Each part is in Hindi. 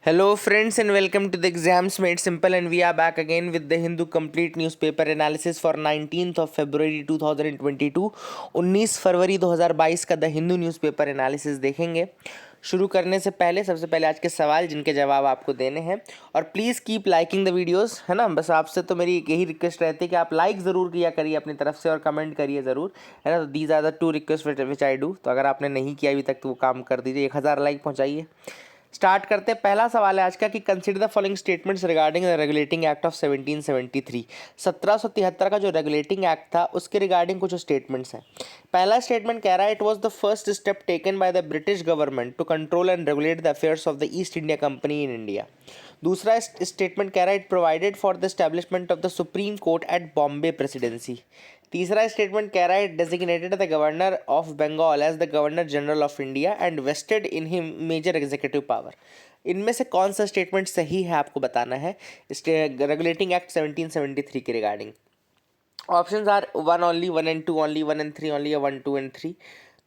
Hello, friends, and welcome to the Exams Made Simple. And we are back again with the Hindu Complete Newspaper Analysis for 19th of February 2022. 19 फरवरी 2022 का द हिंदू न्यूज़पेपर एनालिसिस देखेंगे। शुरू करने से पहले सबसे पहले आज के सवाल जिनके जवाब आपको देने हैं, और please keep liking the videos, है ना। बस आपसे तो मेरी यही रिक्वेस्ट रहती है कि आप लाइक ज़रूर किया करिए अपनी तरफ से और कमेंट करिए ज़रूर, है ना। तो these are the two request which I do. तो अगर आपने नहीं किया अभी तक तो वो काम कर दीजिए, 1000 लाइक पहुँचाइए। स्टार्ट करते हैं। पहला सवाल है आज का कि consider the following statements regarding the regulating act of 1773। 1773 का जो रेगुलेटिंग एक्ट था उसके रिगार्डिंग कुछ स्टेटमेंट्स हैं। पहला स्टेटमेंट कह रहा है, it was the first step taken by the British government to control and regulate the affairs of the East India Company in India. दूसरा स्टेटमेंट कह रहा है, it provided for the establishment of the Supreme Court at Bombay Presidency. तीसरा स्टेटमेंट कह रहा है, designated the governor of Bengal as the governor general of India and vested in him major executive power. इनमें से कौन सा स्टेटमेंट सही है आपको बताना है रेगुलेटिंग एक्ट 1773 के regarding. Options are 1 only, 1 and 2 only, 1 and 3 only, या 1, 2 एंड 3।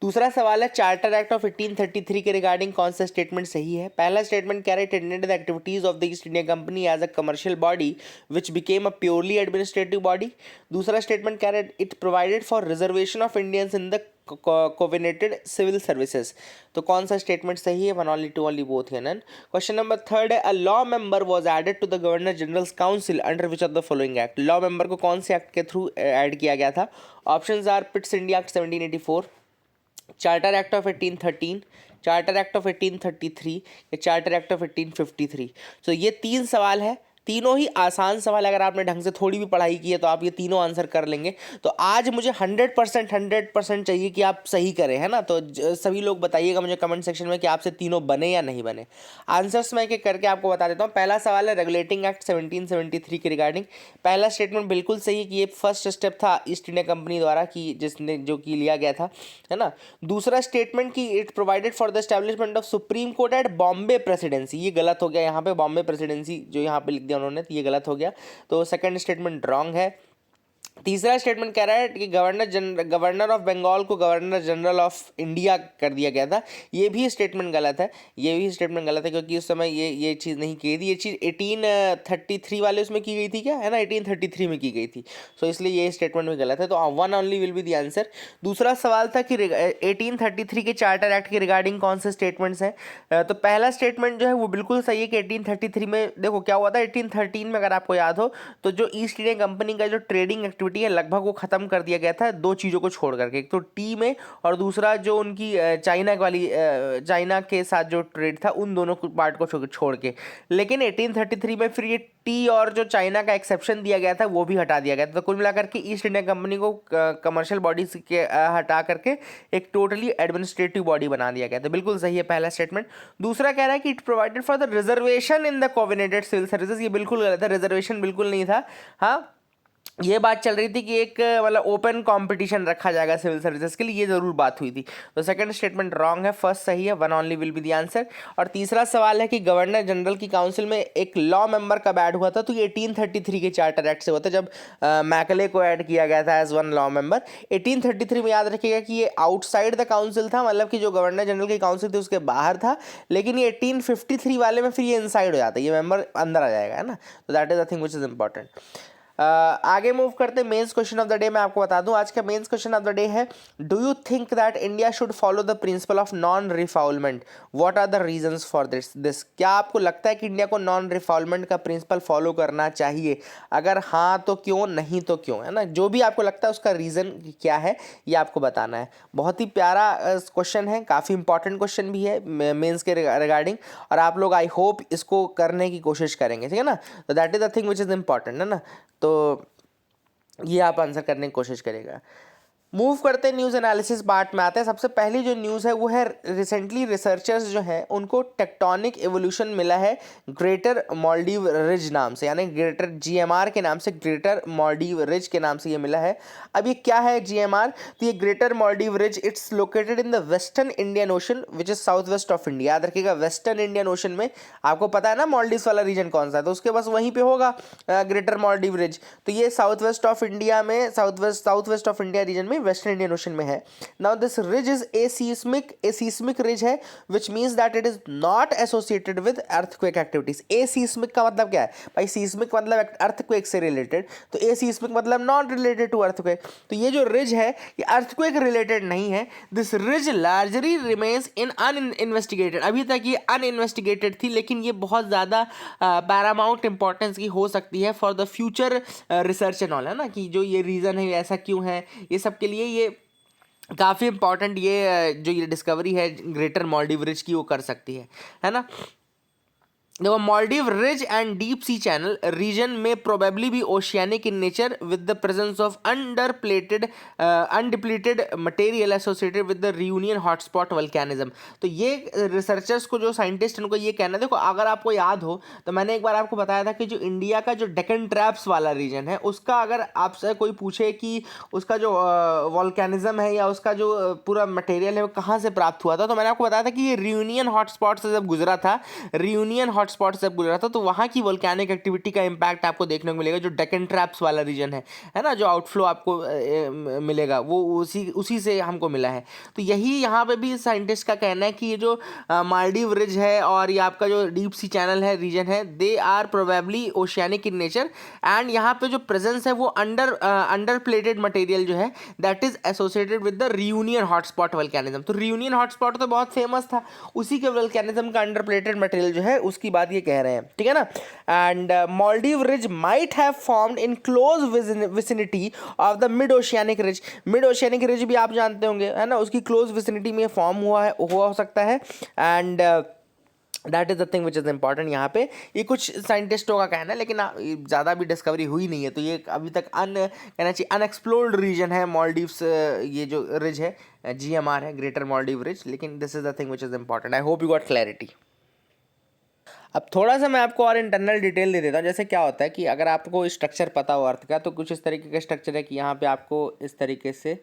दूसरा सवाल है, चार्टर एक्ट ऑफ 1833 के रिगार्डिंग कौन सा स्टेटमेंट सही है। पहला स्टेटमेंट कह रहा है, tended the activities of the East India Company as a commercial body which became a purely administrative body. दूसरा स्टेटमेंट कह रहा है, it provided for reservation of Indians in the covenanted civil services. तो कौन सा स्टेटमेंट सही है, 1 ओनली, 2 ओनली, बोथ है नन। क्वेश्चन नंबर 3 है, a law member was added to the governor general's council under which of the following act. Law member को कौन से एक्ट के थ्रू ऐड किया गया था। Options are Pitt's India Act 1784, Charter Act of 1813, Charter Act of 1833, या चार्टर एक्ट ऑफ 1853। तो ये 3 सवाल है, तीनों ही आसान सवाल। अगर आपने ढंग से थोड़ी भी पढ़ाई की है तो आप ये तीनों आंसर कर लेंगे। तो आज मुझे 100% चाहिए कि आप सही करें, है ना। तो सभी लोग बताइएगा मुझे कमेंट सेक्शन में कि आपसे तीनों बने या नहीं बने। आंसर्स मैं एक करके आपको बता देता हूँ। पहला सवाल है रेगुलेटिंग एक्ट 1773 के रिगार्डिंग। पहला स्टेटमेंट बिल्कुल सही है कि ये फर्स्ट स्टेप था ईस्ट इंडिया कंपनी द्वारा कि जिसने जो कि लिया गया था, है ना। दूसरा स्टेटमेंट कि it provided for the establishment of supreme Court at Bombay presidency, ये गलत हो गया यहाँ पे। बॉम्बे प्रेसिडेंसी जो यहाँ पे लिख दिया उन्होंने, तो ये गलत हो गया। तो सेकंड स्टेटमेंट रॉन्ग है। तीसरा स्टेटमेंट कह रहा है कि गवर्नर ऑफ बंगाल को गवर्नर जनरल ऑफ इंडिया कर दिया गया था, ये भी स्टेटमेंट गलत है। ये भी स्टेटमेंट गलत है क्योंकि उस समय ये चीज़ नहीं की थी। ये चीज़ 1833 वाले उसमें की गई थी क्या, है ना, 1833 में की गई थी। सो इसलिए ये स्टेटमेंट भी गलत है। तो 1 only will be the answer. दूसरा सवाल था कि 1833 के चार्टर एक्ट के रिगार्डिंग कौन से स्टेटमेंट्स हैं। तो पहला स्टेटमेंट जो है वो बिल्कुल सही है कि 1833 में देखो क्या हुआ था। 1813 में अगर आपको याद हो तो जो ईस्ट इंडिया कंपनी का जो ट्रेडिंग एक्टिविटी है लगभग वो खत्म कर दिया गया था, 2 चीज़ों को छोड़ करके। एक तो टी में, और दूसरा जो उनकी चाइना के साथ जो ट्रेड था, उन दोनों पार्ट को छोड़ के। लेकिन 1833 में फिर ये टी और जो चाइना का एक्सेप्शन दिया गया था वो भी हटा दिया गया था। तो कुल मिलाकर के ईस्ट इंडिया कंपनी को कमर्शियल बॉडीज के हटा करके एक टोटली एडमिनिस्ट्रेटिव बॉडी बना दिया गया था। बिल्कुल सही है पहला स्टेटमेंट। दूसरा कह रहा है कि it provided for the reservation in the covenanted civil services, ये बिल्कुल गलत है। रिजर्वेशन बिल्कुल नहीं था। हाँ, ये बात चल रही थी कि एक मतलब ओपन कंपटीशन रखा जाएगा सिविल सर्विसेज के लिए, ये जरूर बात हुई थी। तो सेकंड स्टेटमेंट रॉन्ग है, फर्स्ट सही है, 1 only will be the answer. और तीसरा सवाल है कि गवर्नर जनरल की काउंसिल में एक लॉ मेंबर कब ऐड हुआ था। तो ये 1833 के चार्टर एक्ट से हुआ था, जब मैकले को ऐड किया गया था एज 1 लॉ मेंबर। 1833 में याद रखिएगा कि ये आउटसाइड द काउंसिल था, मतलब कि जो गवर्नर जनरल की काउंसिल थी उसके बाहर था। लेकिन ये 1853 वाले में फिर ये इनसाइड हो जाता है, ये मेंबर अंदर आ जाएगा, है ना। तो that is the thing which is important. आगे मूव करते हैं। Mains question of the day मैं आपको बता दूं, आज का mains question of the day है, do you think that India should follow the principle of non refoulement, what are the reasons for this. क्या आपको लगता है कि इंडिया को नॉन रिफाउलमेंट का प्रिंसिपल फॉलो करना चाहिए। अगर हाँ तो क्यों, नहीं तो क्यों, है ना। जो भी आपको लगता है उसका रीज़न क्या है ये आपको बताना है। बहुत ही प्यारा क्वेश्चन है, काफ़ी इंपॉर्टेंट क्वेश्चन भी है मेंस के रिगार्डिंग, और आप लोग आई होप इसको करने की कोशिश करेंगे, ठीक है ना। तो that is the thing which is important, है ना। तो ये आप आंसर करने की कोशिश करेगा। मूव करते हैं न्यूज़ एनालिसिस पार्ट में आते हैं। सबसे पहली जो न्यूज़ है वो है, रिसेंटली रिसर्चर्स जो हैं उनको टेक्टोनिक एवोल्यूशन मिला है ग्रेटर मालदीव रिज नाम से, यानी ग्रेटर GMR के नाम से, ग्रेटर मालदीव रिज के नाम से ये मिला है। अब ये क्या है GMR। तो ये greater Maldives ridge, it's located in the western Indian ocean which is south west of India. याद रखिएगा वेस्टर्न इंडियन ओशन में, आपको पता है ना मालदीव्स वाला रीजन कौन सा है, तो उसके बस वहीं पे होगा ग्रेटर मालदीव रिज। तो ये साउथ वेस्ट ऑफ इंडिया में, south west of India region में में, वेस्टर्न इंडियन ओशन में है। Now this ridge is aseismic ridge है, which means that it is not associated with earthquake activities. Aseismic का मतलब क्या है भाई? सीस्मिक मतलब अर्थक्वेक से रिलेटेड, तो ए सीस्मिक मतलब नॉट रिलेटेड टू अर्थक्वेक। तो ये जो रिज है ये अर्थक्वेक रिलेटेड नहीं है। This ridge largely remains in uninvestigated. अभी तक ये अनइन्वेस्टिगेटेड थी, लेकिन ये बहुत ज़्यादा पैरामाउंट इंपॉर्टेंस की हो सकती है for the future research and all, है ना, कि जो ये रीज़न है ऐसा क्यों है, ये सब के लिए ये काफ़ी इंपॉर्टेंट ये जो ये डिस्कवरी है ग्रेटर मालदीव रिज की वो कर सकती है ना। देखो, Maldive ridge and deep sea channel region में प्रोबेबली भी oceanic in nature with the presence of undepleted material associated with the Reunion hotspot volcanism. तो ये रिसर्चर्स को, जो साइंटिस्ट उनको ये कहना है, देखो अगर आपको याद हो तो मैंने एक बार आपको बताया था कि जो इंडिया का जो डेक्कन ट्रैप्स वाला रीजन है उसका अगर आपसे कोई पूछे कि उसका जो वॉल्केनिज्म है या उसका जो पूरा मटेरियल है वो कहाँ से प्राप्त हुआ था, तो मैंने आपको बताया था कि ये रियूनियन हॉटस्पॉट से जब गुजरा था, रियूनियन हॉटस्पॉट से गुजरा था, तो वहाँ की वोल्केनिक एक्टिविटी का इंपैक्ट आपको देखने को मिलेगा। जो डेक्कन ट्रैप्स वाला रीजन है ना, जो आउटफ्लो आपको मिलेगा वो उसी से हमको मिला है। तो यही यहाँ पे भी साइंटिस्ट का कहना है कि ये जो मालदीव रिज है और ये आपका जो डीप सी चैनल है रीजन है, they are probably oceanic in nature, and यहाँ पे जो प्रेजेंस है वो अंडर प्लेटेड मटेरियल जो है that is associated with the Reunion hotspot volcanism. तो रियूनियन हॉटस्पॉट तो बहुत फेमस था, उसी के वोल्केनिज्म का अंडर प्लेटेड मटेरियल जो है उसकी बात ये कह रहे हैं, ठीक है ना। And Maldives ridge might have formed in close vicinity of the mid oceanic ridge. Mid oceanic ridge भी आप जानते होंगे, है ना, उसकी क्लोज विसिनिटी में फॉर्म हुआ हो सकता है। And that is the thing which is important. यहाँ पे ये कुछ साइंटिस्टों का कहना है, लेकिन ज़्यादा भी डिस्कवरी हुई नहीं है, तो ये अभी तक कहना चाहिए अनएक्सप्लोर्ड रीजन है मालदीव्स। ये जो रिज है GMR है, ग्रेटर मालदीव रिज, लेकिन this is the thing which is important. I hope you got clarity. अब थोड़ा सा मैं आपको और इंटरनल डिटेल दे देता हूँ। जैसे क्या होता है कि अगर आपको स्ट्रक्चर पता हो अर्थ का, तो कुछ इस तरीके का स्ट्रक्चर है कि यहाँ पे आपको इस तरीके से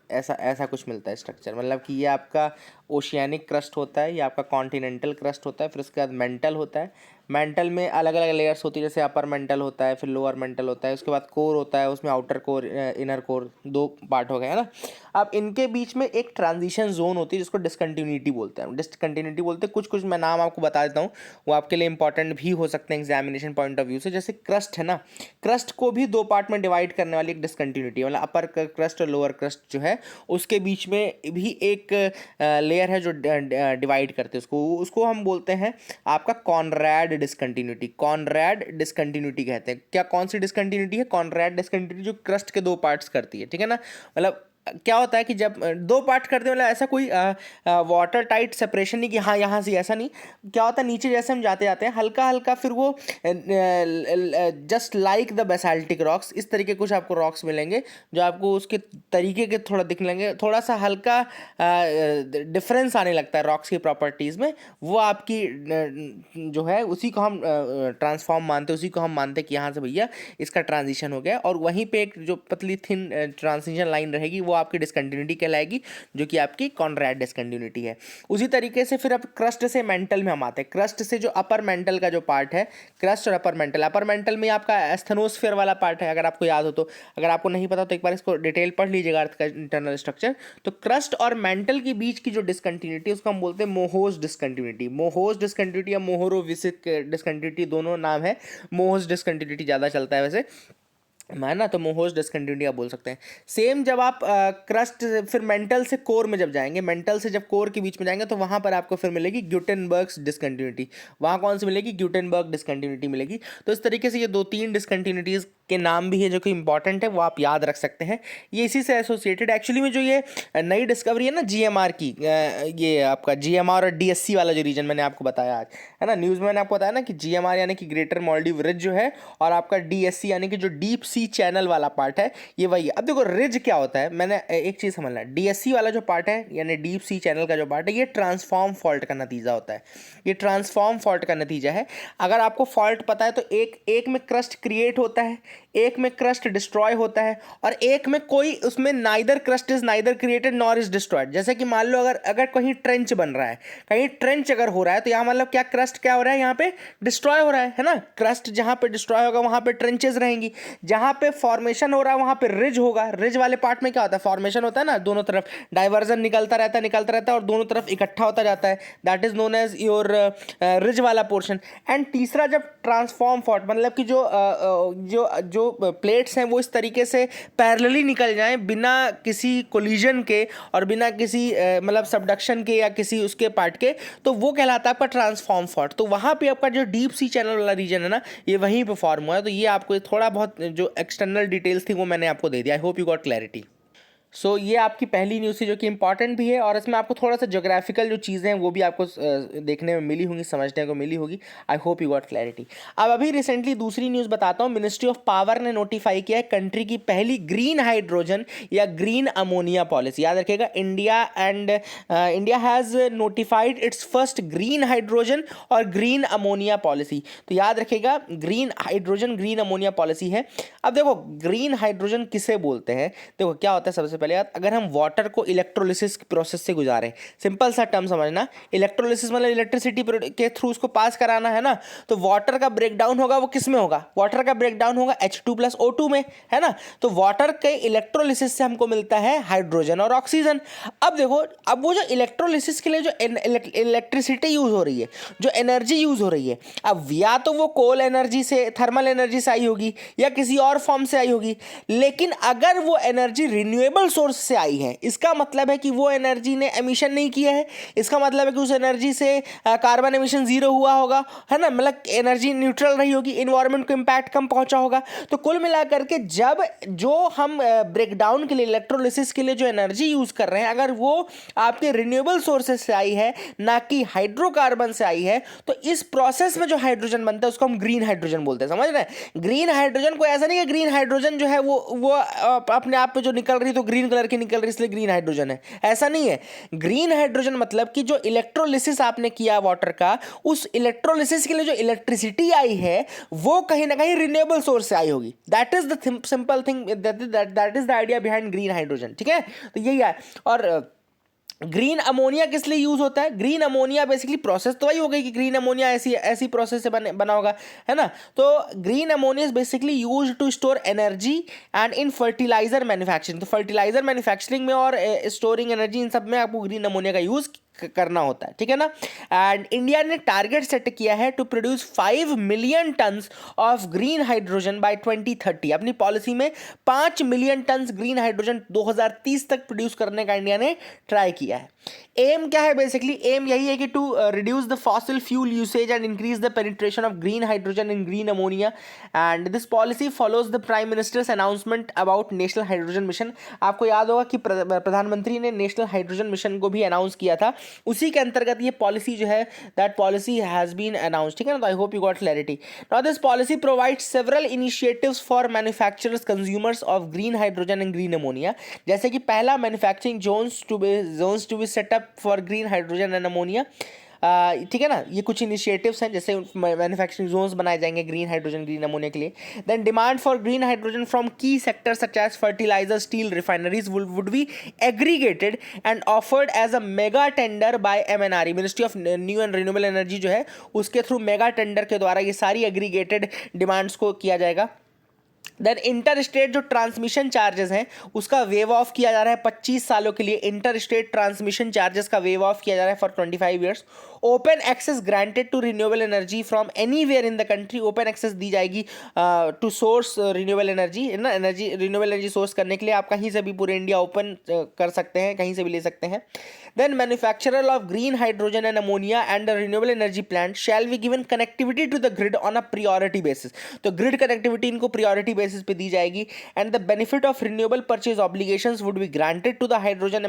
ऐसा कुछ मिलता है स्ट्रक्चर। मतलब कि ये आपका ओशियानिक क्रस्ट होता है, ये आपका कॉन्टिनेंटल क्रस्ट होता है, फिर उसके बाद मेंटल होता है। मेंटल में अलग अलग लेयर्स होती है, जैसे अपर मेंटल होता है, फिर लोअर मेंटल होता है, उसके बाद कोर होता है, उसमें आउटर कोर इनर कोर, दो पार्ट हो गए, है ना। अब इनके बीच में एक ट्रांजिशन जोन होती है जिसको डिसकंटिन्यूटी बोलते हैं। डिसकंटिन्यूटी बोलते हैं, कुछ मैं नाम आपको बता देता हूँ, वो आपके लिए इंपॉर्टेंट भी हो सकते हैं एग्जामिनेशन पॉइंट ऑफ व्यू से। जैसे क्रस्ट है ना, क्रस्ट को भी दो पार्ट में डिवाइड करने वाली एक डिसकंटिन्यूटी, मतलब अपर क्रस्ट और लोअर क्रस्ट जो है उसके बीच में भी एक लेयर है जो डिवाइड करते हैं उसको हम बोलते हैं आपका कॉनरैड डिसकंटिन्यूटी। कॉनरैड डिसकंटिन्यूटी कहते हैं। क्या, कौन सी डिसकंटिन्यूटी है? कॉनरैड डिसकंटिन्यूटी, जो क्रस्ट के दो पार्ट्स करती है, ठीक है ना। मतलब क्या होता है कि जब दो पार्ट करते हैं, मतलब ऐसा कोई वाटर टाइट सेपरेशन नहीं कि हाँ यहाँ से, ऐसा नहीं। क्या होता है, नीचे जैसे हम जाते जाते हैं हल्का हल्का, फिर वो just like the basaltic rocks, इस तरीके कुछ आपको रॉक्स मिलेंगे जो आपको उसके तरीके के थोड़ा दिखलेंगे, थोड़ा सा हल्का डिफरेंस आने लगता है रॉक्स की प्रॉपर्टीज़ में। वो आपकी जो है उसी को हम ट्रांसफॉर्म मानते हैं, उसी को हम मानते हैं कि यहाँ से भैया इसका ट्रांजिशन हो गया, और वहीं पे एक जो पतली थिन ट्रांजिशन लाइन रहेगी वो आपकी डिसकंटिन्यूटी कहलाएगी, जो कि आपकी कॉनरैड डिसकंटिन्यूटी है। उसी तरीके से फिर अब क्रस्ट से मेंटल में हम आते हैं। क्रस्ट से जो अपर मेंटल का जो पार्ट है, क्रस्ट और अपर मेंटल में आपका एस्थेनोस्फीयर वाला पार्ट है, अगर आपको याद हो तो। अगर आपको नहीं पता तो एक बार इसको डिटेल पढ़ लीजिएगा अर्थ का इंटरनल स्ट्रक्चर। तो क्रस्ट और मेंटल के बीच की जो डिसकंटिन्यूटी उसको हम बोलते हैं मोहोज डिसकंटिन्यूटी। मोहोज डिसकंटिन्यूटी या मोहोरोविसिक डिसकंटिन्यूटी, दोनों नाम है। मोहोज डिसकंटिन्यूटी ज़्यादा चलता है वैसे, है ना, तो मोहोज डिसकंटिन्यूटी आप बोल सकते हैं। सेम जब आप क्रस्ट फिर मेंटल से कोर में जब जाएंगे, मेंटल से जब कोर के बीच में जाएंगे, तो वहाँ पर आपको फिर मिलेगी ग्यूटेनबर्ग्स डिसकंटिन्यूटी। वहाँ कौन सी मिलेगी? ग्यूटेनबर्ग डिसकंटिन्यूटी मिलेगी। तो इस तरीके से ये दो तीन डिसकंटिन्यूटीज़ के नाम भी है जो कि इंपॉर्टेंट है, वो आप याद रख सकते हैं। ये इसी से एसोसिएटेड, एक्चुअली में जो ये नई डिस्कवरी है ना GMR की, ये आपका GMR और DSC वाला जो रीजन मैंने आपको बताया आज, है ना, न्यूज़ में मैंने आपको बताया ना कि GMR यानी कि ग्रेटर मालदीव रिज जो है, और आपका DSC यानी कि जो डीप सी चैनल वाला पार्ट है, ये वही है। अब देखो रिज क्या होता है, मैंने एक चीज़ समझना, DSC वाला जो पार्ट है यानी डीप सी चैनल का जो पार्ट है, ये ट्रांसफॉर्म फॉल्ट का नतीजा होता है। ये ट्रांसफॉर्म फॉल्ट का नतीजा है। अगर आपको फॉल्ट पता है तो एक में क्रस्ट क्रिएट होता है, एक में क्रस्ट डिस्ट्रॉय होता है और एक में कोई उसमें neither crust is neither created nor is destroyed. जैसे कि मान लो अगर अगर कहीं ट्रेंच बन रहा है, कहीं ट्रेंच अगर हो रहा है, तो यहाँ मतलब क्या क्रस्ट क्या हो रहा है, यहाँ पे डिस्ट्रॉय हो रहा है ना। क्रस्ट जहाँ पे डिस्ट्रॉय होगा वहाँ पे ट्रेंचेस रहेंगी, जहाँ पे फॉर्मेशन हो रहा है वहाँ पे रिज होगा। रिज वाले पार्ट में क्या होता है, फॉर्मेशन होता है ना, दोनों तरफ डाइवर्जन निकलता रहता है और दोनों तरफ इकट्ठा होता जाता है, that is known as your ridge वाला पोर्शन। एंड तीसरा जब ट्रांसफॉर्म फॉल्ट, मतलब कि जो प्लेट्स हैं वो इस तरीके से पैरेलली निकल जाएं बिना किसी कोलिजन के और बिना किसी मतलब सबडक्शन के या किसी उसके पार्ट के, तो वो कहलाता है आपका ट्रांसफॉर्म फॉल्ट। तो वहाँ पे आपका जो डीप सी चैनल वाला रीजन है ना, ये वहीं पे फॉर्म हुआ है। तो ये आपको थोड़ा बहुत जो एक्सटर्नल डिटेल्स थी वो मैंने आपको दे दिया। I hope you got clarity. So ये आपकी पहली न्यूज़ थी जो कि इंपॉर्टेंट भी है और इसमें आपको थोड़ा सा जोग्राफिकल जो चीज़ें हैं वो भी आपको देखने में मिली होंगी, समझने को मिली होगी। आई होप यू गॉट क्लैरिटी। अब अभी रिसेंटली दूसरी न्यूज़ बताता हूँ। मिनिस्ट्री ऑफ पावर ने नोटिफाई किया है कंट्री की पहली ग्रीन हाइड्रोजन या ग्रीन अमोनिया पॉलिसी। याद रखिएगा, India has notified it's first green hydrogen और ग्रीन अमोनिया पॉलिसी। तो याद रखिएगा, green hydrogen green ammonia policy है। अब देखो, ग्रीन हाइड्रोजन किसे बोलते हैं। देखो क्या होता है, सबसे पहले यार, अगर हम वाटर को इलेक्ट्रोलिसिस प्रोसेस से गुजारें, सिंपल सा टर्म समझना, इलेक्ट्रोलिसिस मतलब इलेक्ट्रिसिटी के थ्रू उसको पास कराना है ना, तो वाटर का ब्रेकडाउन होगा वो किस में होगा, वाटर का ब्रेकडाउन होगा H2+O2 में, है ना। तो वाटर के इलेक्ट्रोलिसिस से हमको मिलता है हाइड्रोजन और ऑक्सीजन। अब देखो, अब वो जो इलेक्ट्रोलिसिस के लिए जो इलेक्ट्रिसिटी यूज हो रही है, जो एनर्जी यूज हो रही है, अब या तो वो कोल एनर्जी से, थर्मल एनर्जी से आई होगी या किसी और फॉर्म से आई होगी, लेकिन अगर वो एनर्जी रिन्यूएबल सोर्स से आई है, इसका मतलब है कि वो एनर्जी ने एमिशन नहीं किया है। इसका मतलब है कि उस एनर्जी से कार्बन एमिशन जीरो हुआ होगा, है ना, मतलब एनर्जी न्यूट्रल रही होगी, इन्वायरमेंट को इंपैक्ट कम पहुंचा होगा। तो कुल मिलाकर के जब जो हम ब्रेकडाउन के लिए, इलेक्ट्रोलिसिस के लिए जो एनर्जी यूज कर रहे हैं, अगर वो आपके रिन्यूएबल सोर्सेस से आई है ना कि हाइड्रोकार्बन से आई है, तो इस प्रोसेस में जो हाइड्रोजन बनता है उसको हम ग्रीन हाइड्रोजन बोलते हैं। समझ रहे हैं, ग्रीन हाइड्रोजन को ऐसा नहीं है ग्रीन हाइड्रोजन जो है वो अपने आप पे जो निकल रही तो ग्रीन कलर की निकल रही इसलिए ग्रीन हाइड्रोजन है, ऐसा नहीं है। ग्रीन हाइड्रोजन मतलब कि जो इलेक्ट्रोलिसिस आपने किया वाटर का, उस इलेक्ट्रोलिसिस के लिए जो इलेक्ट्रिसिटी आई है वो कहीं ना कहीं रिन्यूएबल सोर्स से आई होगी। That is the simple thing, that is the idea behind green hydrogen. ठीक है, तो यही है। और ग्रीन अमोनिया किस लिए यूज होता है, ग्रीन अमोनिया बेसिकली प्रोसेस तो वही हो गई कि ग्रीन अमोनिया ऐसी प्रोसेस से बना होगा, है ना। तो green ammonia is basically used to store energy and in fertilizer manufacturing. तो फर्टिलाइजर मैन्युफैक्चरिंग में और स्टोरिंग एनर्जी, इन सब में आपको ग्रीन अमोनिया का यूज करना होता है, ठीक है ना। एंड इंडिया ने टारगेट सेट किया है to produce 5 million tons of green hydrogen by 2030। अपनी पॉलिसी में 5 मिलियन टन्स ग्रीन हाइड्रोजन 2030 तक प्रोड्यूस करने का इंडिया ने ट्राई किया है। एम क्या है, बेसिकली एम यही है कि to reduce the fossil fuel usage and increase the penetration of green hydrogen in green ammonia. And this policy follows the prime minister's announcement about national hydrogen mission. आपको याद होगा कि प्रधानमंत्री ने नेशनल हाइड्रोजन मिशन को भी अनाउंस किया था, उसी के अंतर्गत ये पॉलिसी जो है, that policy has been announced. ठीक है ना, तो I hope you got clarity. Now this policy provides several initiatives for manufacturers consumers of green hydrogen and green ammonia. जैसे कि पहला, manufacturing zones to be set up for green hydrogen and ammonia. ठीक है ना, ये कुछ इनिशिएटिव्स हैं, जैसे मैन्युफैक्चरिंग जोन्स बनाए जाएंगे ग्रीन हाइड्रोजन ग्रीन अमोनिया के लिए। Then demand for green hydrogen from key sector such as fertiliser, steel, refineries would be aggregated and offered as a mega tender by MNRE, ministry of new and renewable energy जो है उसके थ्रू मेगा टेंडर के द्वारा ये सारी एग्रीगेटेड डिमांड्स को किया जाएगा। देन इंटर स्टेट जो ट्रांसमिशन चार्जेस हैं उसका वेव ऑफ किया जा रहा है 25 सालों के लिए। इंटर स्टेट ट्रांसमिशन चार्जेस का वेव ऑफ किया जा रहा है for 25 years. Open access granted to renewable energy from anywhere in the country. Open access दी जाएगी टू सोर्स रिन्यूएबल एनर्जी, है ना, एनर्जी रिन्यूएबल एनर्जी सोर्स करने के लिए आप कहीं से भी पूरे इंडिया ओपन कर सकते हैं, कहीं से भी ले सकते हैं। Then manufacturer of green hydrogen and ammonia and renewable energy plant shall be given connectivity to the grid on a priority basis. तो ग्रिड कनेक्टिविटी इनको प्रियोरिटी बेसिस पे दी जाएगी। And the benefit of renewable purchase obligations would be granted to the hydrogen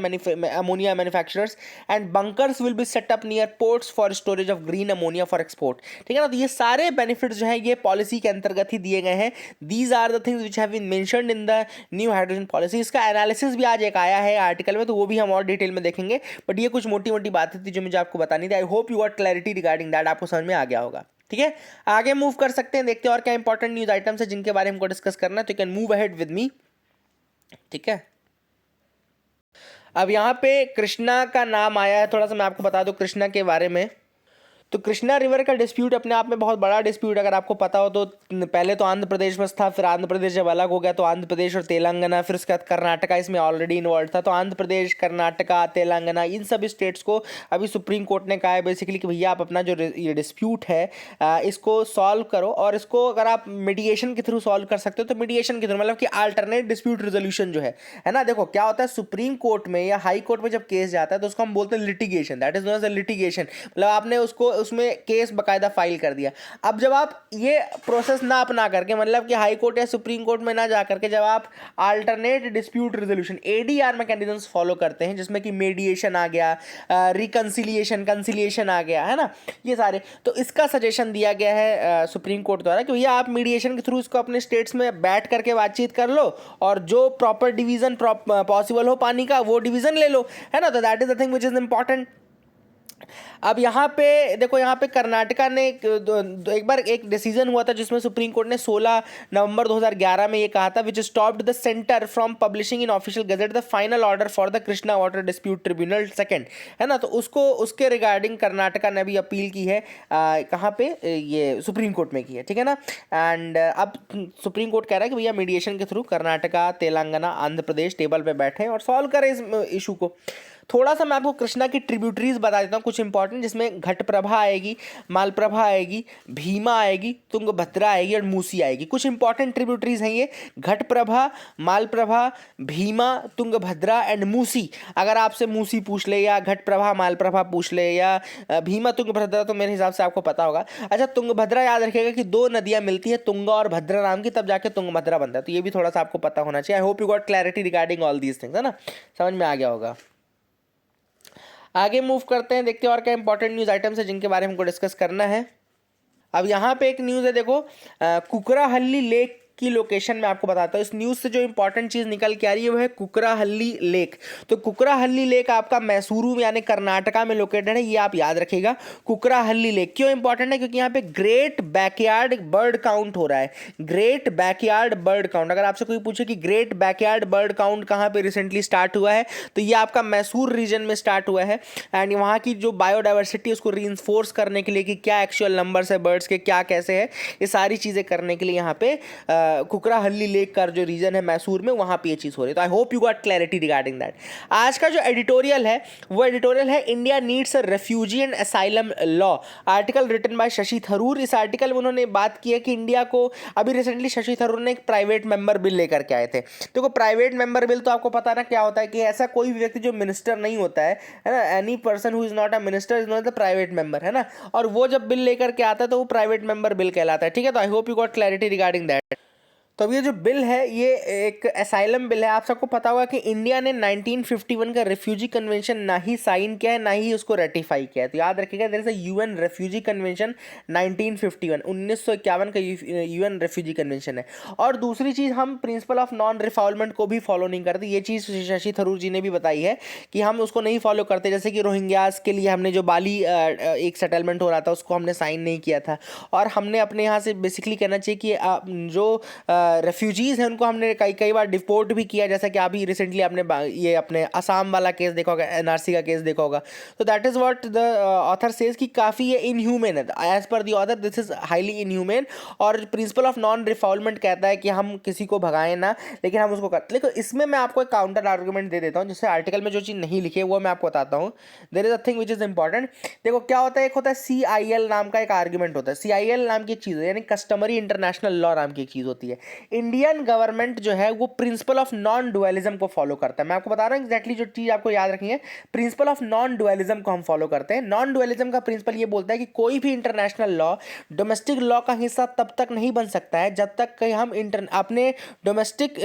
ammonia manufacturers and bunkers will be set up near ports for storage of green ammonia for export. ठीक है ना, तो ये सारे बेनिफिट्स जो है ये पॉलिसी के अंतर्गत ही दिए गए हैं। These are the things which have been mentioned in the new hydrogen policy. इसका एनालिसिस भी आज एक आया है आर्टिकल में, तो वो भी हम और डिटेल में देखेंगे, बट ये कुछ मोटी मोटी बातें थी जो मुझे आपको बतानी थी। आई hope you got clarity regarding that, आपको समझ में आ गया होगा। ठीक है, आगे मूव कर सकते हैं, देखते हैं और क्या इंपॉर्टेंट न्यूज आइटम्स है जिनके बारे में हमको डिस्कस करना है, तो you can move ahead with me. ठीक है, अब यहाँ पे कृष्णा का नाम आया है, थोड़ा सा मैं आपको बता दूं कृष्णा के बारे में। तो कृष्णा रिवर का डिस्प्यूट अपने आप में बहुत बड़ा डिस्प्यूट, अगर आपको पता हो तो पहले तो आंध्र प्रदेश में था, फिर आंध्र प्रदेश जब अलग हो गया तो आंध्र प्रदेश और तेलंगाना, फिर उसके बाद कर्नाटका इसमें ऑलरेडी इन्वॉल्व था। तो आंध्र प्रदेश, कर्नाटका, तेलंगाना, इन सभी स्टेट्स को अभी सुप्रीम कोर्ट ने कहा है बेसिकली कि भैया आप अपना जो ये डिस्प्यूट है इसको सॉल्व करो, और इसको अगर आप मीडिएशन के थ्रू सॉल्व कर सकते हो तो मीडिएशन के थ्रू, मतलब कि अल्टरनेट डिस्प्यूट रेजोल्यूशन जो है ना। देखो क्या होता है, सुप्रीम कोर्ट में या हाई कोर्ट में जब केस जाता है तो उसको हम बोलते हैं litigation, that is known as litigation, मतलब आपने उसको उसमें केस बकायदा फाइल कर दिया। अब जब आप ये प्रोसेस ना अपना करके, मतलब कि हाई कोर्ट या सुप्रीम कोर्ट में ना जा करके, जब आप alternate dispute resolution ADR mechanisms follow करते हैं, जिसमें कि मीडिएशन आ गया, रिकंसिलिएशन, कंसिलिएशन आ गया, है ना, ये सारे, तो इसका सजेशन दिया गया है सुप्रीम कोर्ट द्वारा कि भैया आप मीडिएशन के थ्रू इसको अपने स्टेट्स में बैठ करके बातचीत कर लो, और जो प्रॉपर डिवीजन पॉसिबल हो पानी का वो डिवीजन ले लो, है ना। तो that is the thing which is important. अब यहाँ पे देखो, यहाँ पे कर्नाटका ने एक बार एक डिसीजन हुआ था जिसमें सुप्रीम कोर्ट ने 16 नवंबर 2011 में ये कहा था, which stopped the centre from publishing in official gazette the final order for the Krishna water dispute tribunal second, है ना। तो उसको उसके रिगार्डिंग कर्नाटका ने भी अपील की है, कहाँ पे, ये सुप्रीम कोर्ट में की है, ठीक है ना। एंड अब सुप्रीम कोर्ट कह रहा है कि भैया मीडिएशन के थ्रू कर्नाटका, तेलंगाना, आंध्र प्रदेश टेबल पे बैठे और सॉल्व करें इस इशू को। थोड़ा सा मैं आपको कृष्णा की ट्रिब्यूटरीज बता देता हूँ कुछ इंपॉर्टेंट, जिसमें घटप्रभा आएगी, मालप्रभा आएगी, भीमा आएगी, तुंगभद्रा आएगी और मूसी आएगी। कुछ इंपॉर्टेंट ट्रिब्यूटरीज हैं ये, घटप्रभा, मालप्रभा, भीमा, तुंगभद्रा एंड मूसी। अगर आपसे मूसी पूछ ले या घटप्रभा मालप्रभा पूछ ले या भीमा तुंगभद्रा, तो मेरे हिसाब से आपको पता होगा। अच्छा, तुंगभद्रा याद रखिएगा कि दो नदियां मिलती है तुंगा और भद्रा नाम की, तब जाके तुंगभद्रा बनता है, तो ये भी थोड़ा सा आपको पता होना चाहिए। आई hope you got clarity regarding all these things, है ना, समझ में आ गया होगा। आगे मूव करते हैं, देखते हैं और क्या इंपॉर्टेंट न्यूज़ आइटम्स है जिनके बारे में हमको डिस्कस करना है। अब यहाँ पे एक न्यूज़ है, देखो कुकराहल्ली लेक की लोकेशन में आपको बताता हूँ। इस न्यूज़ से जो इंपॉर्टेंट चीज़ निकल के आ रही है वो है कुकराहल्ली लेक। तो कुकराहल्ली लेक आपका मैसूरू में यानी कर्नाटका में लोकेटेड है, ये आप याद रखिएगा। कुकराहल्ली लेक क्यों इंपॉर्टेंट है, क्योंकि यहाँ पे ग्रेट बैकयार्ड बर्ड काउंट हो रहा है। ग्रेट बैकयार्ड बर्ड काउंट, अगर आपसे कोई पूछे कि ग्रेट बैकयार्ड बर्ड काउंट कहाँ पे रिसेंटली स्टार्ट हुआ है, तो ये आपका मैसूर रीजन में स्टार्ट हुआ है। एंड वहाँ की जो बायोडाइवर्सिटी उसको रीइंफोर्स करने के लिए कि क्या एक्चुअल नंबर्स है बर्ड्स के, क्या कैसे है, ये सारी चीज़ें करने के लिए यहाँ पे कुकराहल्ली लेक का जो रीजन है मैसूर में, वहाँ पे ये चीज़ हो रही है। तो I hope you got clarity regarding that. आज का जो एडिटोरियल है वो एडिटोरियल है India needs a refugee and asylum law, article written by Shashi Tharoor. इस आर्टिकल में उन्होंने बात की है कि इंडिया को अभी रिसेंटली शशि थरूर ने एक प्राइवेट मेंबर बिल लेकर के आए थे। देखो प्राइवेट मेंबर बिल तो आपको पता ना क्या होता है, कि ऐसा कोई भी व्यक्ति जो मिनिस्टर नहीं होता है ना, any person who is not a minister is not the private member, है ना। और वो जब बिल लेकर के आता है तो वो प्राइवेट मेंबर बिल कहलाता है, ठीक है। तो I hope you got clarity regarding that. तो अब ये जो बिल है ये एक असाइलम बिल है। आप सबको पता होगा कि इंडिया ने 1951 का रेफ्यूजी कन्वेंशन ना ही साइन किया है ना ही उसको रेटिफाई किया है। तो याद रखिएगा, there is a UN refugee convention 1951, 1951 का यूएन रेफ्यूजी कन्वेंशन है। और दूसरी चीज़, हम प्रिंसिपल ऑफ नॉन रिफॉल्वमेंट को भी फॉलो नहीं करते। ये चीज़ शशि थरूर जी ने भी बताई है कि हम उसको नहीं फॉलो करते। जैसे कि रोहिंग्यास के लिए हमने जो बाली एक सेटलमेंट हो रहा था उसको हमने साइन नहीं किया था। और हमने अपने यहाँ से बेसिकली कहना चाहिए कि जो रेफ्यूजीज़ हैं उनको हमने कई बार डिपोर्ट भी किया, जैसा कि अभी रिसेंटली आपने ये अपने असम वाला केस देखा होगा, एनआरसी का केस देखा होगा। तो that is what the author says कि काफ़ी ये इनह्यूमन है। As per the author this is highly inhuman. और प्रिंसिपल ऑफ नॉन रिफॉल्वमेंट कहता है कि हम किसी को भगाएं ना, लेकिन हम उसको करते। लेकिन इसमें मैं आपको एक काउंटर आर्गूमेंट दे देता हूँ, जिससे आर्टिकल में जो चीज़ नहीं लिखी है वो मैं आपको बताता हूँ। There is a thing which is important. देखो क्या होता है, एक होता है CIL नाम का एक आर्ग्यूमेंट होता है। CIL नाम की एक चीज़ है, यानी कस्टमरी इंटरनेशनल लॉ नाम की एक चीज़ होती है। इंडियन गवर्नमेंट जो है वो प्रिंसिपल ऑफ नॉन डुअलिज्म को फॉलो करता है। मैं आपको बता रहा हूँ एग्जैक्टली जो चीज़ आपको याद रखनी है, प्रिंसिपल ऑफ नॉन डुअलिज्म को हम फॉलो करते हैं। नॉन डुअलिज्म का प्रिंसिपल ये बोलता है कि कोई भी इंटरनेशनल लॉ डोमेस्टिक लॉ का हिस्सा तब तक नहीं बन सकता है जब तक कि हम अपने डोमेस्टिक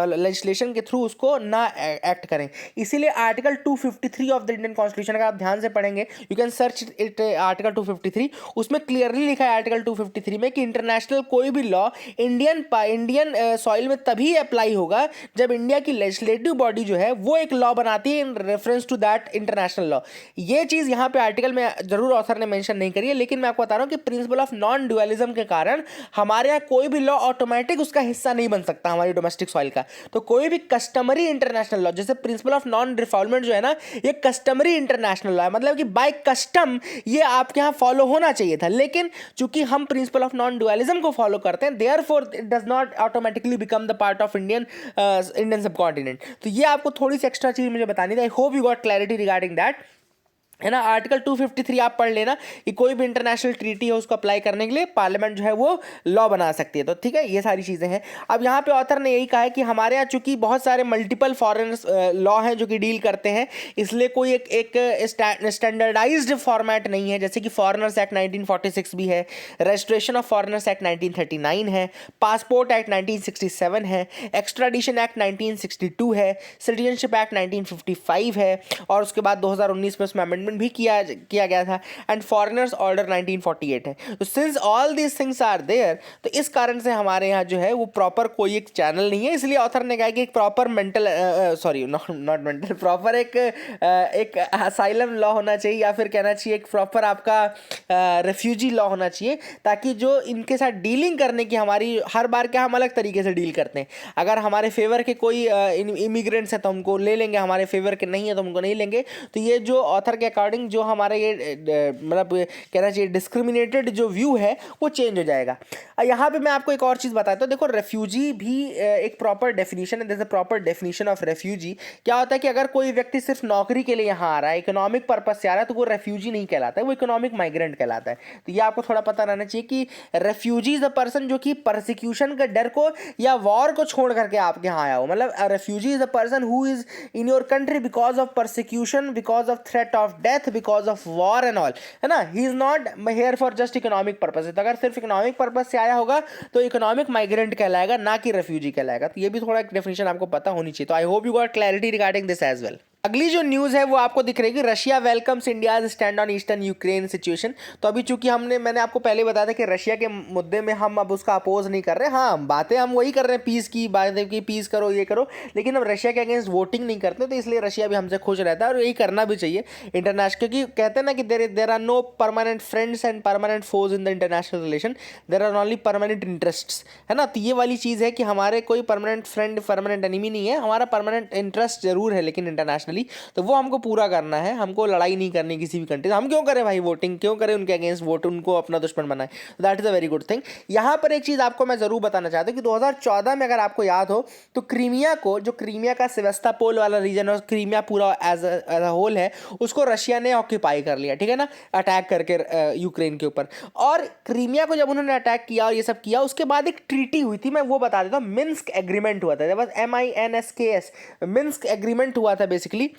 लेजिस्लेशन के थ्रू उसको ना एक्ट करें। इसीलिए article 253 of the Indian constitution, अगर आप ध्यान से पढ़ेंगे, you can search it, article 253, उसमें क्लियरली लिखा है आर्टिकल 253 में कि इंटरनेशनल कोई भी लॉ इंडियन इंडियन सॉइल में तभी अप्लाई होगा जब इंडिया की लेजिस्लेटिव बॉडी जो है वो एक लॉ बनाती है in reference to that international law. ये चीज़ यहाँ पे आर्टिकल में जरूर ऑथर ने मेंशन नहीं करी है, लेकिन मैं आपको बता रहा हूँ कि प्रिंसिपल ऑफ नॉन ड्यूअलिज्म के कारण हमारे यहाँ कोई भी लॉ ऑटोमेटिक उसका हिस्सा नहीं बन सकता हमारी डोमेस्टिक सॉइल का। तो कोई भी कस्टमरी इंटरनेशनल लॉ, जैसे प्रिंसिपल ऑफ नॉन रिफॉल्मेंट जो है ना, ये कस्टमरी इंटरनेशनल लॉ है, मतलब कि बाय कस्टम ये आपके यहाँ फॉलो होना चाहिए था, लेकिन चूंकि हम प्रिंसिपल ऑफ नॉन ड्यूअलिज्म को फॉलो करते हैं, therefore it does not automatically become the part of Indian subcontinent. तो ये आपको थोड़ी सी एक्स्ट्रा चीज मुझे बतानी थी। आई hope you got clarity regarding that, है ना। आर्टिकल 253 आप पढ़ लेना कि कोई भी इंटरनेशनल ट्रीटी है उसको अप्लाई करने के लिए पार्लियामेंट जो है वो लॉ बना सकती है। तो ठीक है, ये सारी चीज़ें हैं। अब यहाँ पे ऑथर ने यही कहा है कि हमारे यहाँ चूंकि बहुत सारे मल्टीपल फॉरेन लॉ हैं जो कि डील करते हैं, इसलिए कोई एक स्टैंडर्डाइज्ड फॉर्मेट नहीं है। जैसे कि फॉरेनर्स एक्ट 1946 भी है, रजिस्ट्रेशन ऑफ फॉरेनर्स एक्ट 1939 है, पासपोर्ट एक्ट 1967 है, एक्स्ट्राडिशन एक्ट 1962 है, सिटीजनशिप एक्ट 1955 है, और उसके बाद 2019 में उसमें अमेंडमेंट भी किया गया था, एंड फॉरेनर्स ऑर्डर 1948 है। तो since all these things are there, तो इस कारण से हमारे यहाँ जो है वो प्रॉपर कोई एक चैनल नहीं है। इसलिए ऑथर ने कहा कि एक proper mental sorry not mental proper एक असाइलम लॉ होना चाहिए, या फिर कहना चाहिए एक प्रॉपर आपका रेफ्यूजी लॉ होना चाहिए, ताकि जो इनके साथ डीलिंग करने की हमारी हर बार क्या हम अलग तरीके से डील करते हैं। अगर हमारे फेवर के कोई इमिग्रेंट्स हैं तो हमको ले लेंगे, हमारे फेवर के नहीं है तो हमको नहीं लेंगे। तो ये जो ऑथर के अकॉर्डिंग जो हमारा ये मतलब कहना चाहिए डिस्क्रिमिनेटेड जो व्यू है वो चेंज हो जाएगा। यहाँ पे मैं आपको एक और चीज़ बताता हूँ। देखो, रेफ्यूजी भी एक प्रॉपर डेफिनेशन है। जैसे प्रॉपर डेफिनेशन ऑफ रेफ्यूजी क्या होता है कि अगर कोई व्यक्ति सिर्फ नौकरी के लिए यहाँ आ रहा है, इकोनॉमिक पर्पज से आ रहा है, तो वो रेफ्यूजी नहीं कहलाता है, वो इकोनॉमिक माइग्रेंट कहलाता है। तो ये आपको थोड़ा पता रहना चाहिए कि रेफ्यूजी इज अ पर्सन जो कि परसिक्यूशन के डर को या वॉर को छोड़ करके आपके यहाँ आया हो। मतलब refugee is a person who is in your country because of persecution, because of threat of death, because of war and all, है ना। He is not here for just economic purpose. तो अगर सिर्फ इकोनॉमिक पर्पज से आया होगा तो इकोनॉमिक माइग्रेंट कहलाएगा, ना कि रेफ्यूजी कहलाएगा। तो ये भी थोड़ा एक डेफिनेशन आपको पता होनी चाहिए। तो I hope you got clarity regarding this as well. अगली जो न्यूज़ है वो आपको दिख रही है, Russia welcomes India's stand on eastern Ukraine situation. तो अभी चूंकि मैंने आपको पहले बताया था कि रशिया के मुद्दे में हम अब उसका अपोज नहीं कर रहे। हाँ, बातें हम वही कर रहे हैं, पीस की बातें की, पीस करो, ये करो, लेकिन हम रशिया के अगेंस्ट वोटिंग नहीं करते। तो इसलिए रशिया भी हमसे खुश रहता है, और यही करना भी चाहिए इंटरनेशनल, क्योंकि कहते हैं ना कि there are no permanent friends and permanent foes in the international relation, there are only permanent interests, है ना। तो ये वाली चीज़ है कि हमारे कोई परमानेंट फ्रेंड परमानेंट एनिमी नहीं है, हमारा परमानेंट इंटरेस्ट जरूर है लेकिन इंटरनेशनली, तो वो हमको पूरा करना है। हमको लड़ाई नहीं करनी किसी भी कंट्री से। हम क्यों करें भाई वोटिंग, क्यों करें उनके अगेंस्ट वोट, उनको अपना दुश्मन बनाए। That is a very good thing. यहाँ पर एक चीज़ आपको मैं जरूर बताना चाहता हूँ कि 2014 में अगर आपको याद हो तो क्रीमिया को, जो क्रीमिया का सेवास्तोपोल वाला रीजन और क्रीमिया पूरा एज अ होल है, उसको रशिया ने ऑक्यूपाई कर लिया, ठीक है ना, अटैक करके यूक्रेन के ऊपर। और क्रीमिया को जब उन्होंने अटैक किया और ये सब किया, उसके बाद एक ट्रीटी हुई थी, मैं वो बता देता हूँ। मिन्स्क एग्रीमेंट हुआ था, बस MINSKS, मिन्स्क एग्रीमेंट हुआ था बेसिकली,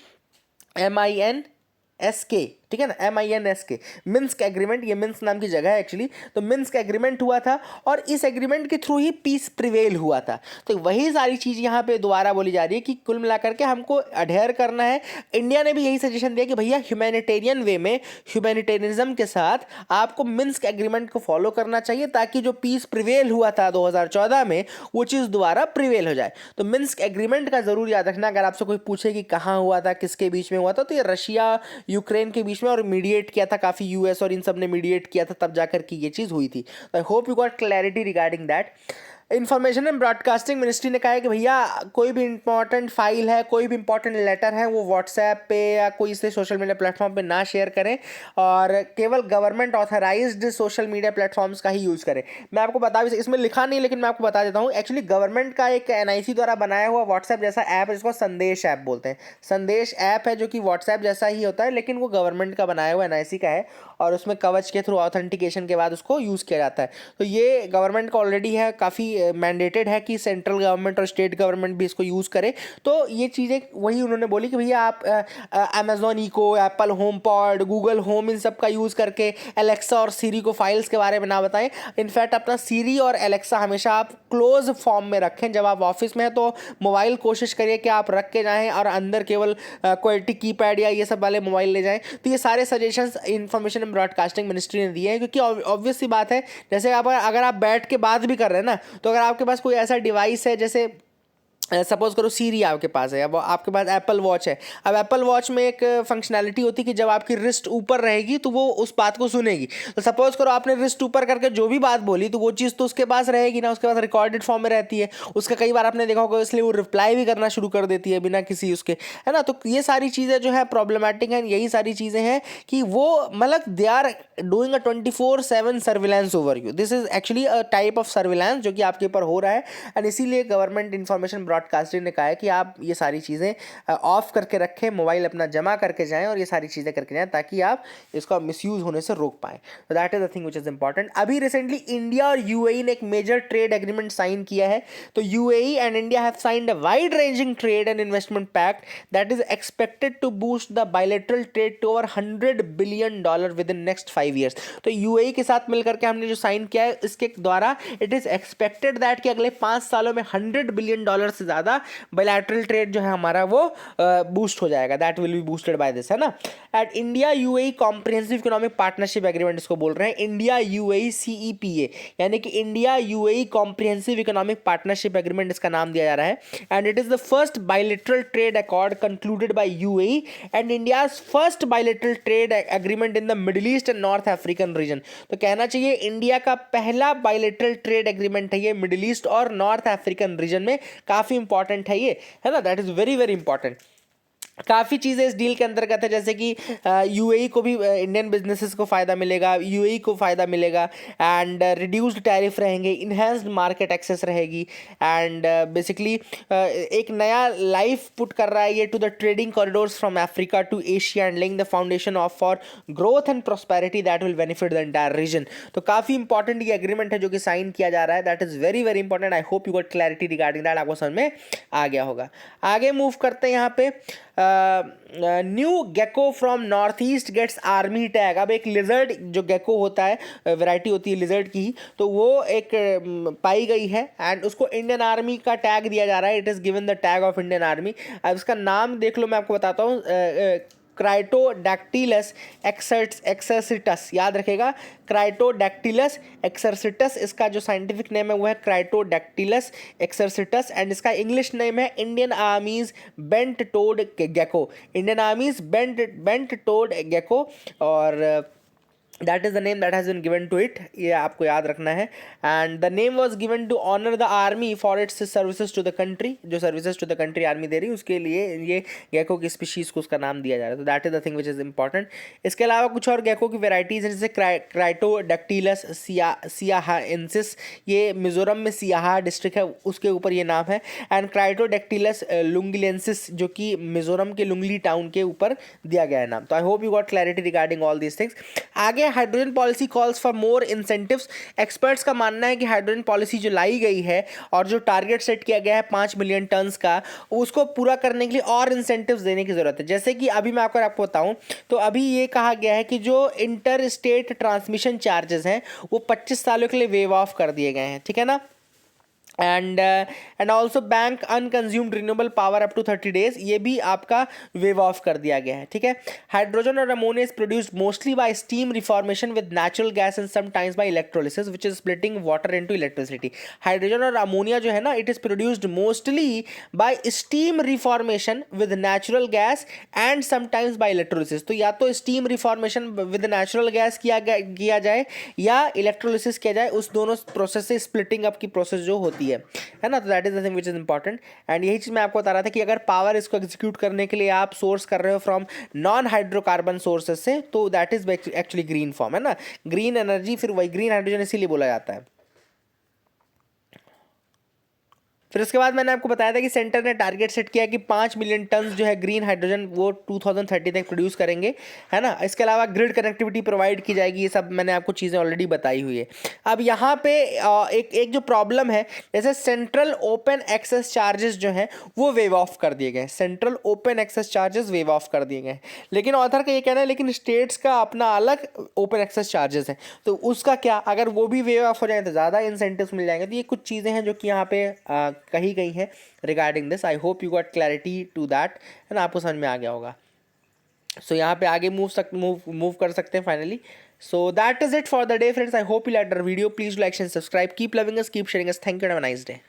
MINSK, ठीक है ना, MINSK, मिन्स्क एग्रीमेंट। ये मिन्स्क नाम की जगह है एक्चुअली। तो मिन्स्क एग्रीमेंट हुआ था और इस एग्रीमेंट के थ्रू ही पीस प्रिवेल हुआ था। तो वही सारी चीज़ यहाँ पे दोबारा बोली जा रही है कि कुल मिलाकर के हमको अडेयर करना है। इंडिया ने भी यही सजेशन दिया कि भैया ह्यूमैनिटेरियन वे में, ह्यूमैनिटेरियनिज्म के साथ आपको मिन्स्क एग्रीमेंट को फॉलो करना चाहिए, ताकि जो पीस प्रिवेल हुआ था 2014 में, वो चीज़ दोबारा प्रिवेल हो जाए। तो मिन्स्क एग्रीमेंट का जरूर याद रखना। अगर आपसे कोई पूछे कि कहाँ हुआ था, किसके बीच में हुआ था, तो ये रशिया यूक्रेन के बीच में, और मीडिएट किया था काफ़ी US और इन सब ने मीडिएट किया था, तब जाकर की ये चीज़ हुई थी। आई hope you got clarity regarding that. Information and broadcasting ministry ने कहा है कि भैया कोई भी इंपॉर्टेंट फाइल है, कोई भी इंपॉर्टेंट लेटर है, वो व्हाट्सएप पे या कोई से सोशल मीडिया प्लेटफॉर्म पे ना शेयर करें, और केवल government authorised social media platforms का ही यूज़ करें। मैं आपको बता भी, इसमें लिखा नहीं लेकिन मैं आपको बता देता हूँ। एक्चुअली गवर्नमेंट का एक NIC द्वारा बनाया हुआ व्हाट्सएप जैसा ऐप है, जिसको संदेश ऐप बोलते हैं। संदेश ऐप है जो कि व्हाट्सएप जैसा ही होता है, लेकिन वो गवर्नमेंट का बनाया हुआ NIC का है, और उसमें कवच के थ्रू ऑथेंटिकेशन के बाद उसको यूज़ किया जाता है। तो ये गवर्नमेंट का ऑलरेडी है, काफ़ी मैंडेटेड है कि सेंट्रल गवर्नमेंट और स्टेट गवर्नमेंट भी इसको यूज़ करे। तो ये चीज़ें वही उन्होंने बोली कि भैया आप Amazon Echo, Apple HomePod, Google Home, इन सब का यूज़ करके एलेक्सा और सीरी को फाइल्स के बारे में ना बताएं। इनफैक्ट अपना सीरी और एलेक्सा हमेशा आप क्लोज फॉर्म में रखें। जब आप ऑफिस में हैं तो मोबाइल कोशिश करिए कि आप रख के जाएँ और अंदर केवल क्वालिटी कीपैड या ये सब वाले मोबाइल ले जाएँ। तो ये सारे suggestions information and broadcasting ministry ने दिए हैं, क्योंकि ऑब्वियस सी बात है, जैसे अगर आप बैठ के बात भी कर रहे हैं ना, तो तो अगर आपके पास कोई ऐसा डिवाइस है, जैसे सपोज करो सीरी आपके पास है, अब आपके पास एप्पल वॉच है। अब एप्पल वॉच में एक फंक्शनैलिटी होती है कि जब आपकी रिस्ट ऊपर रहेगी तो वो उस बात को सुनेगी। तो सपोज करो आपने रिस्ट ऊपर करके जो भी बात बोली तो वो चीज़ तो उसके पास रहेगी ना, उसके पास रिकॉर्डेड फॉर्म में रहती है। उसका कई बार आपने देखा होगा, इसलिए वो रिप्लाई भी करना शुरू कर देती है बिना किसी उसके, है ना। तो ये सारी चीज़ें जो है प्रॉब्लमेटिक हैं। यही सारी चीज़ें हैं कि वो मतलब they are doing a 24/7 surveillance over you. This is actually a type of surveillance जो कि आपके ऊपर हो रहा है। एंड इसीलिए गवर्नमेंट इंफॉर्मेशन ब्रॉडकास्टिंग ने कहा है कि आप ये सारी चीज़ें ऑफ करके रखें, मोबाइल अपना जमा करके जाएं और ये सारी चीज़ें करके जाएं, ताकि आप इसका मिसयूज़ होने से रोक पाएं। तो that is the thing which is important. अभी रिसेंटली इंडिया और यूएई ने एक मेजर ट्रेड एग्रीमेंट साइन किया है। तो UAE and India have signed a wide ranging trade and investment pact that is expected to boost the bilateral trade to over $100 billion with in next 5 years. तो यूएई के साथ मिलकर के हमने जो साइन किया है, इसके द्वारा इट इज एक्सपेक्टेड दैट कि अगले 5 सालों में $100 बिलियन से ज़्यादा बायलैटरल ट्रेड जो है हमारा वो बूस्ट हो जाएगा। That will be boosted by this, है ना। At India UAE comprehensive economic partnership agreement इसको बोल रहे हैं, इंडिया यूएई सीईपीए, यानी कि India UAE comprehensive economic partnership agreement इसका नाम दिया जा रहा है। And it is the first bilateral trade accord concluded by UAE and India's first bilateral trade agreement in the Middle East and North African region. तो कहना चाहिए इंडिया का पहला बायलैटरल ट्रेड एग्रीमेंट है ये मिडिल ईस्ट और नॉर्थ अफ्रीकन रीजन में। काफी इंपॉर्टेंट है ये, है ना। That is very very important. काफ़ी चीज़ें इस डील के अंतर्गत है, जैसे कि यूएई को भी इंडियन बिजनेसेस को फ़ायदा मिलेगा, यूएई को फ़ायदा मिलेगा। एंड रिड्यूस्ड टैरिफ रहेंगे, इन्हेंस्ड मार्केट एक्सेस रहेगी। एंड बेसिकली एक नया लाइफ पुट कर रहा है ये to the trading corridors from Africa to Asia and laying the foundation of for growth and prosperity that will benefit the entire region. तो काफ़ी इंपॉर्टेंट ये एग्रीमेट है जो कि साइन किया जा रहा है। That is very very important. I hope you got clarity regarding that. आपको समझ में आ गया होगा। आगे मूव करते हैं यहाँ पे। New gecko from North East gets army tag. अब एक लिजर्ड जो गेको होता है, वैरायटी होती है लिजर्ड की, तो वो एक पाई गई है एंड उसको इंडियन आर्मी का टैग दिया जा रहा है। It is given the tag of Indian army. अब इसका नाम देख लो, मैं आपको बताता हूँ। क्राइटोडैक्टिलस एक्सरसिटस, याद रखेगा, क्राइटोडैक्टिलस एक्सरसिटस इसका जो साइंटिफिक नेम है वो है क्राइटोडैक्टिलस एक्सरसिटस। एंड इसका इंग्लिश नेम है Indian army's bent toed gecko, Indian army's bent toed gecko. और that is the name that has been given to it, ये आपको याद रखना है। And the name was given to honour the army for its services to the country, जो services to the country army दे रही है उसके लिए ये गेको की स्पीशीज़ को उसका नाम दिया जा रहा है। तो that is the thing which is important. इसके अलावा कुछ और गेको की वेराइटीज़ हैं, जैसे क्राइटोडैक्टिलस सियाहाएंसिस, ये मिजोरम में सियाहा डिस्ट्रिक्ट है उसके ऊपर ये नाम है। एंड क्राइटोडैक्टिलस लुंगिलेंसिस जो कि मिजोरम के लुंगली टाउन के ऊपर दिया गया है नाम। तो I hope you got clarity regarding all these things. आगे hydrogen policy calls for more incentives. Experts का मानना है कि हाइड्रोजन पॉलिसी जो लाई गई है और जो टारगेट सेट किया गया है 5 मिलियन टन्स का, उसको पूरा करने के लिए और इंसेंटिव्स देने की जरूरत है। जैसे कि अभी मैं आपको बताऊं तो अभी ये कहा गया है कि जो इंटर स्टेट ट्रांसमिशन चार्जेस हैं वो 25 सालों के लिए वेव ऑफ कर दिए गए हैं, ठीक है ना। And also bank unconsumed renewable power up to 30 days, ये भी आपका वेव ऑफ कर दिया गया है, ठीक है। हाइड्रोजन और ammonia is produced mostly by steam reformation with natural gas and sometimes by electrolysis which is splitting water into electricity. Hydrogen और अमोनिया जो है ना, it is produced mostly by steam reformation with natural gas and sometimes by electrolysis. तो या तो steam reformation with natural gas किया जाए या इलेक्ट्रोलिसिस किया जाए, उस दोनों प्रोसेस से स्प्लिटिंग अप की प्रोसेस जो होती है ना। तो that is the thing which is important. And यही चीज मैं आपको बता रहा था कि अगर पावर इसको एग्जीक्यूट करने के लिए आप सोर्स कर रहे हो फ्रॉम नॉन हाइड्रोकार्बन सोर्सेज से, तो that is actually green form, है ना। ग्रीन एनर्जी, फिर वही ग्रीन हाइड्रोजन इसीलिए बोला जाता है। फिर उसके बाद मैंने आपको बताया था कि सेंटर ने टारगेट सेट किया कि 5 मिलियन टन जो है ग्रीन हाइड्रोजन वो 2030 तक प्रोड्यूस करेंगे, है ना। इसके अलावा ग्रिड कनेक्टिविटी प्रोवाइड की जाएगी, ये सब मैंने आपको चीज़ें ऑलरेडी बताई हुई है। अब यहाँ पे एक जो प्रॉब्लम है, जैसे सेंट्रल ओपन एक्सेस चार्जेस जो हैं वो वेव ऑफ कर दिए गए, central open access charges waive off कर दिए गए। लेकिन ऑथर का ये कहना है लेकिन स्टेट्स का अपना अलग ओपन एक्सेस चार्जेस हैं, तो उसका क्या, अगर वो भी वेव ऑफ हो जाए तो ज़्यादा इंसेंटिव्स मिल जाएंगे। तो ये कुछ चीज़ें हैं जो कि यहाँ पे कही गई है regarding this. I hope you got clarity to that, है ना, आपको समझ में आ गया होगा। सो यहाँ पे आगे मूव कर सकते हैं finally. So that is it for the day, friends. I hope you liked our video. Please like and subscribe. Keep loving us, keep sharing us. Thank you and have a nice day.